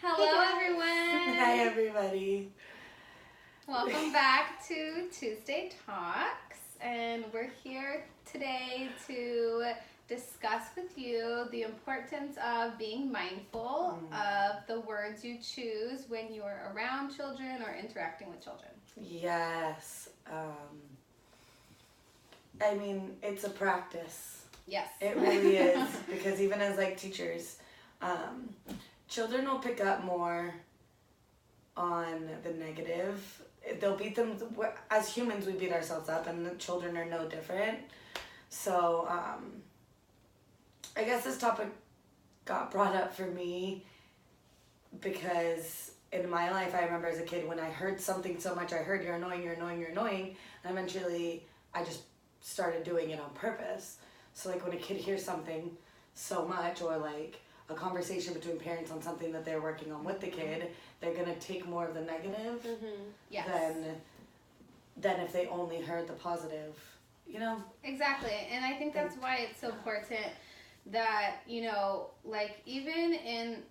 Hello, everyone. Hi, everybody. Welcome back to Tuesday Talks, and we're here today to discuss with you the importance of being mindful of the words you choose when you're around children or interacting with children. Yes. I mean, it's a practice. Yes. It really is. Because even as teachers, children will pick up more on the negative. They'll beat them. As humans, we beat ourselves up, and the children are no different. So, I guess this topic got brought up for me because in my life, I remember as a kid when I heard something so much, I heard you're annoying, you're annoying, you're annoying, and eventually I just started doing it on purpose. So when a kid hears something so much, or a conversation between parents on something that they're working on with the kid, they're gonna take more of the negative Yes. than if they only heard the positive, Exactly, and I think that's why it's so important that, even in,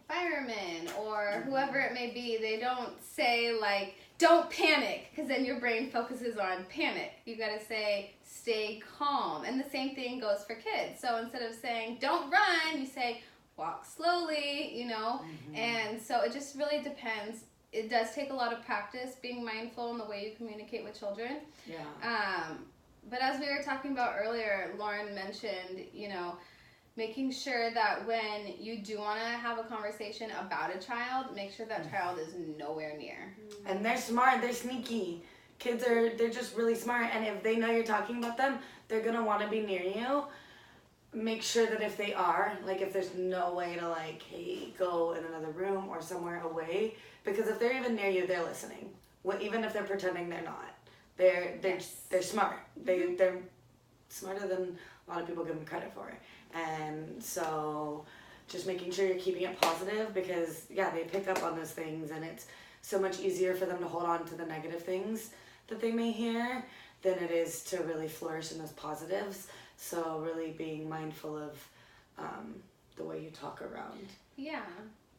firemen or whoever it may be, they don't say, don't panic, because then your brain focuses on panic. You gotta say, stay calm, and the same thing goes for kids. So instead of saying, don't run, you say, walk slowly, and so it just really depends. It does take a lot of practice being mindful in the way you communicate with children. Yeah. But as we were talking about earlier, Lauren mentioned, making sure that when you do want to have a conversation about a child, make sure that child is nowhere near. And they're smart, they're sneaky. Kids they're just really smart, and if they know you're talking about them, they're gonna want to be near you. Make sure that if they are, if there's no way to hey, go in another room or somewhere away, because if they're even near you, they're listening. Even if they're pretending they're not. They're smart. They're smarter than a lot of people give them credit for. And so just making sure you're keeping it positive, because they pick up on those things, and it's so much easier for them to hold on to the negative things that they may hear than it is to really flourish in those positives. So really being mindful of the way you talk around. Yeah.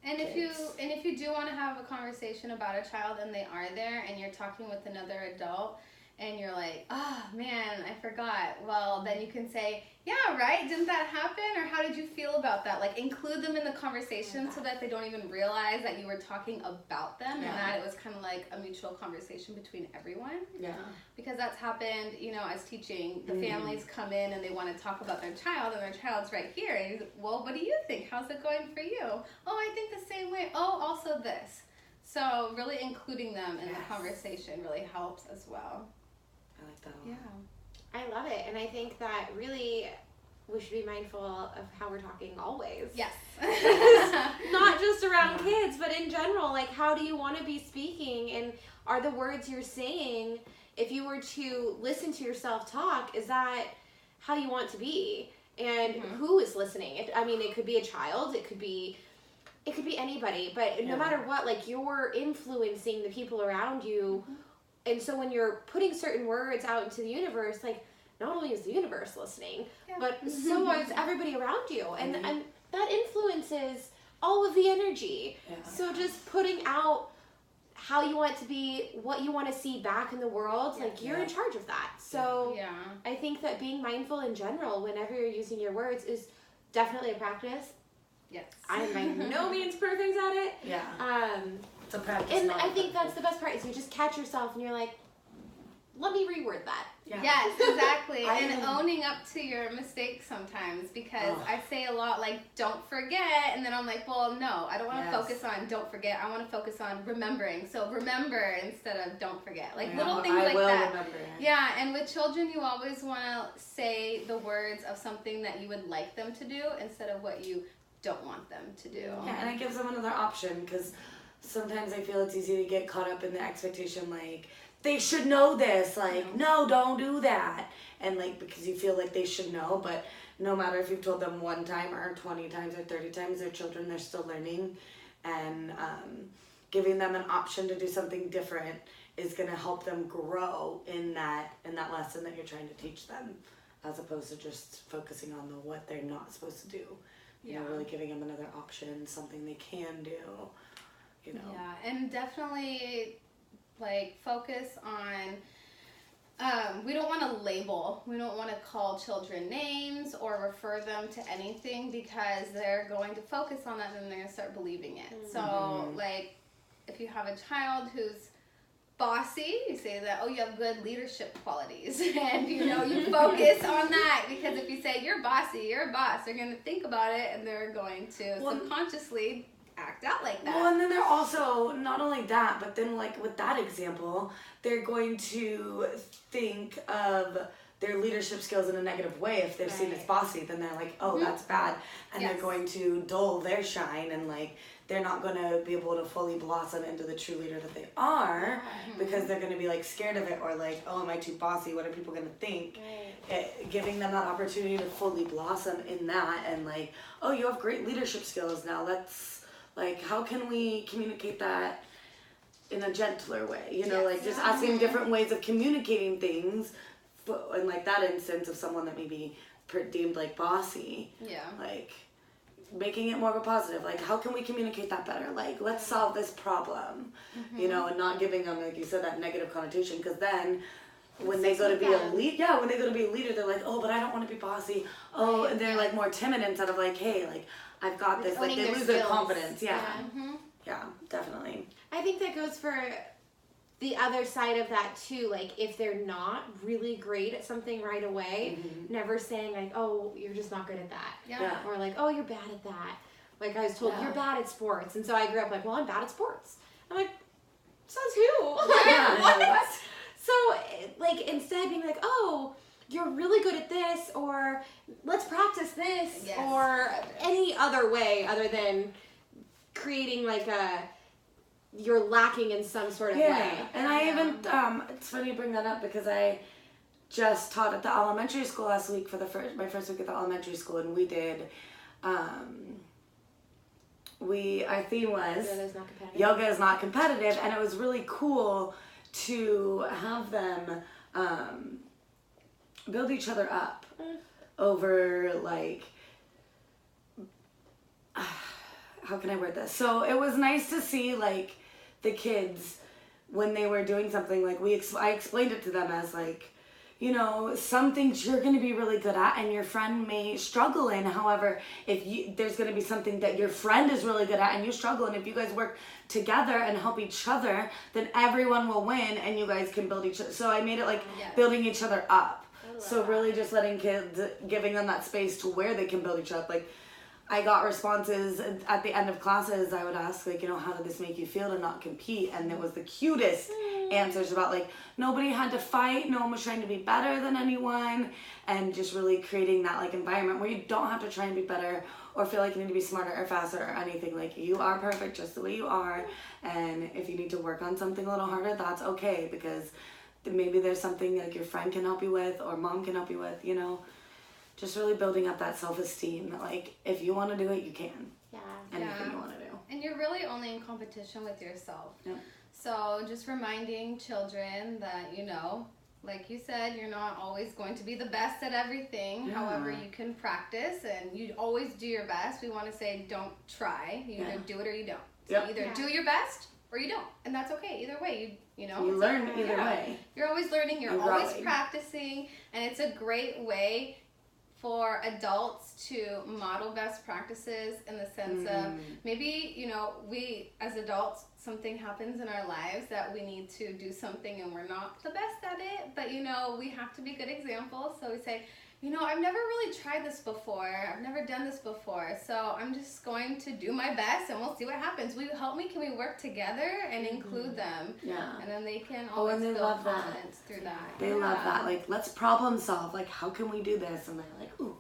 And kids. if you do want to have a conversation about a child and they are there and you're talking with another adult and you're like, oh man, I forgot. Well, then you can say, yeah, right? Didn't that happen? Or how did you feel about that? Include them in the conversation so that they don't even realize that you were talking about them and that it was kind of like a mutual conversation between everyone. Yeah. Because that's happened, as teaching. The families come in and they want to talk about their child, and their child's right here. And you're, well, what do you think? How's it going for you? Oh, I think the same way. Oh, also this. So really including them in the conversation really helps as well. I like that a lot. Yeah. I love it, and I think that really we should be mindful of how we're talking always. Yes. Not just around kids, but in general. How do you want to be speaking, and are the words you're saying, if you were to listen to yourself talk, is that how you want to be? And who is listening? It could be a child, it could be anybody, but no matter what, you're influencing the people around you. And so when you're putting certain words out into the universe, not only is the universe listening, but so is everybody around you. And that influences all of the energy. Yeah. So just putting out how you want it to be, what you want to see back in the world, you're in charge of that. So I think that being mindful in general, whenever you're using your words, is definitely a practice. Yes. I'm by no means perfect at it. Yeah. It's a practice. And I think that's the best part, is you just catch yourself and you're like, let me reword that. Yeah. Yes, exactly. And owning up to your mistakes sometimes, because I say a lot don't forget, and then I'm like, well, no, I don't want to focus on don't forget. I want to focus on remembering. So remember instead of don't forget. Little things like that. Remember. Yeah, and with children, you always want to say the words of something that you would like them to do instead of what you don't want them to do. Yeah, and it gives them another option, because sometimes I feel it's easy to get caught up in the expectation, they should know this, no, don't do that, and because you feel like they should know, but no matter if you've told them one time or 20 times or 30 times, they're children, they're still learning, and giving them an option to do something different is going to help them grow in that lesson that you're trying to teach them, as opposed to just focusing on what they're not supposed to do. you know, really giving them another option, something they can do, you know. Yeah, and definitely, like, focus on, we don't want to label. We don't want to call children names or refer them to anything because they're going to focus on that and they're going to start believing it. Mm-hmm. So, like, if you have a child who's bossy, you say that, oh, you have good leadership qualities. And, you know, you focus on that because if you say you're bossy, you're a boss, they're going to think about it and they're going to subconsciously act out like that. Well, and then they're also, not only that, but then like with that example, they're going to think of their leadership skills in a negative way. If they've seen it's bossy, then they're like, oh, that's bad. And they're going to dull their shine and like, they're not going to be able to fully blossom into the true leader that they are because they're going to be like scared of it or like, oh, am I too bossy? What are people going to think? Giving them that opportunity to fully blossom in that and like, oh, you have great leadership skills now. Let's like, how can we communicate that in a gentler way? You know, like just asking different ways of communicating things. In like that instance of someone that may be deemed like bossy. Yeah. Like making it more of a positive. Like, how can we communicate that better? Like, let's solve this problem. You know, and not giving them, like you said, that negative connotation. Because then when they go to be a leader, when they go to be a leader, they're like, oh, but I don't want to be bossy. Oh, and they're like more timid instead of like, hey, like, I've got this. Like, they lose their confidence. Yeah. Yeah, definitely. I think that goes for the other side of that too. Like, if they're not really great at something right away, never saying like, oh, you're just not good at that. Or like, oh, you're bad at that. Like, I was told, you're bad at sports. And so I grew up like, well, I'm bad at sports. I'm like, says who? What? So, like, instead being like, oh, you're really good at this, or let's practice this, or any other way other than creating like you're lacking in some sort of way. And I even, it's funny you bring that up because I just taught at the elementary school last week for my first week at the elementary school, and we did, our theme was yoga is not competitive, and it was really cool to have them build each other up over like, how can I word this? So it was nice to see like the kids when they were doing something like I explained it to them as like, you know, some things you're going to be really good at and your friend may struggle in. However, there's going to be something that your friend is really good at and you struggle, and if you guys work together and help each other, then everyone will win and you guys can build each other. So I made it like building each other up. So really just letting kids, giving them that space to where they can build each other up. Like, I got responses at the end of classes. I would ask, like, you know, how did this make you feel to not compete? And it was the cutest answers about, like, nobody had to fight. No one was trying to be better than anyone. And just really creating that, like, environment where you don't have to try and be better or feel like you need to be smarter or faster or anything. Like, you are perfect just the way you are. And if you need to work on something a little harder, that's okay, because maybe there's something, like, your friend can help you with or mom can help you with, you know. Just really building up that self-esteem that, like, if you want to do it, you can. Anything you want to do. And you're really only in competition with yourself. So just reminding children that, you know, like you said, you're not always going to be the best at everything. However, you can practice and you always do your best. We want to say don't try. You either do it or you don't. So either do your best or you don't. And that's okay. Either way, you know. You learn either way. You're always learning. You're always practicing. And it's a great way for adults to model best practices in the sense of maybe, you know, we as adults, something happens in our lives that we need to do something and we're not the best at it, but, you know, we have to be good examples. So we say, you know, I've never really tried this before. I've never done this before. So I'm just going to do my best and we'll see what happens. Will you help me? Can we work together and include them? And then they can always build confidence through that. They love that. Like, let's problem solve. Like, how can we do this? And they're like, ooh.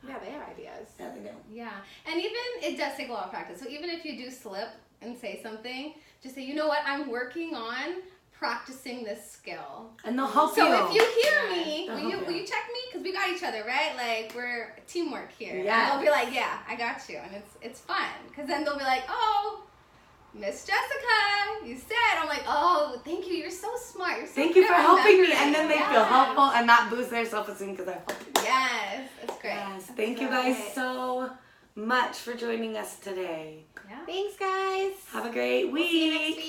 Yeah, they have ideas. Yeah, they do. Yeah. And even, it does take a lot of practice. So even if you do slip and say something, just say, you know what, I'm working on practicing this skill. And they'll help you. So if you hear me, will you check me? Because we got each other, right? Like, we're teamwork here. Yeah. And they'll be like, yeah, I got you. And it's fun. Because then they'll be like, oh, Miss Jessica, you said. I'm like, oh, thank you. You're so smart. You're so Thank you for helping me. And then they feel helpful, and that boosts their self-esteem because I helped you. Yes, it's great. Yes. Thank you guys so much for joining us today. Yeah. Thanks, guys. Have a great week. See you next week.